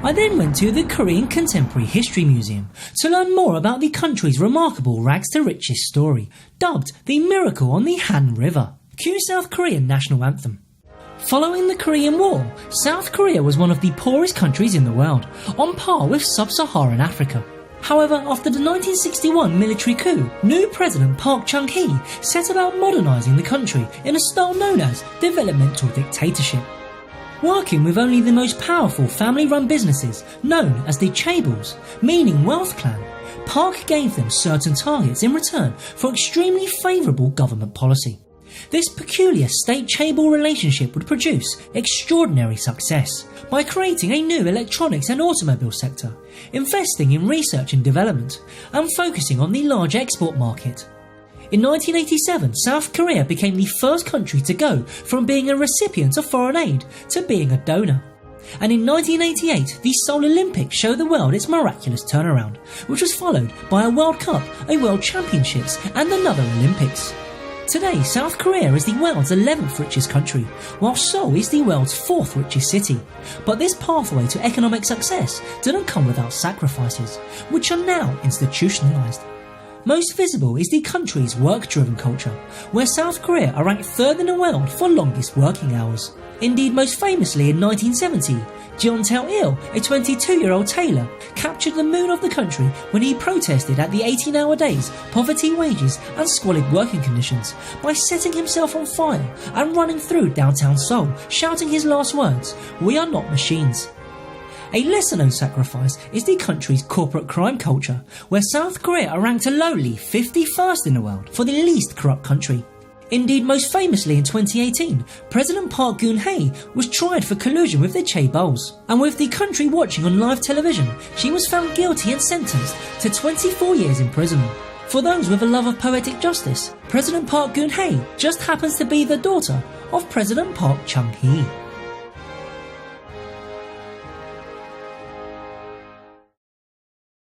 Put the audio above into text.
I then went to the Korean Contemporary History Museum to learn more about the country's remarkable rags to riches story, dubbed the Miracle on the Han River. Cue South Korean national anthem. Following the Korean War, South Korea was one of the poorest countries in the world, on par with sub-Saharan Africa. However, after the 1961 military coup, new President Park Chung-hee set about modernising the country in a style known as developmental dictatorship. Working with only the most powerful family-run businesses, known as the chaebols, meaning wealth clan, Park gave them certain targets in return for extremely favourable government policy. This peculiar state-chaebol relationship would produce extraordinary success by creating a new electronics and automobile sector, investing in research and development, and focusing on the large export market. In 1987, South Korea became the first country to go from being a recipient of foreign aid to being a donor. And in 1988, the Seoul Olympics showed the world its miraculous turnaround, which was followed by a World Cup, a World Championships, and another Olympics. Today, South Korea is the world's 11th richest country, while Seoul is the world's 4th richest city. But this pathway to economic success didn't come without sacrifices, which are now institutionalised. Most visible is the country's work-driven culture, where South Korea are ranked third in the world for longest working hours. Indeed, most famously in 1970, Jeon Tae-il, a 22-year-old tailor, captured the moon of the country when he protested at the 18-hour days, poverty wages and squalid working conditions by setting himself on fire and running through downtown Seoul, shouting his last words, "We are not machines." A lesser-known sacrifice is the country's corporate crime culture, where South Korea are ranked a lowly 51st in the world for the least corrupt country. Indeed, most famously in 2018, President Park Chung-hee was tried for collusion with the chaebols, and with the country watching on live television, she was found guilty and sentenced to 24 years in prison. For those with a love of poetic justice, President Park Chung-hee just happens to be the daughter of President Park Chung-hee.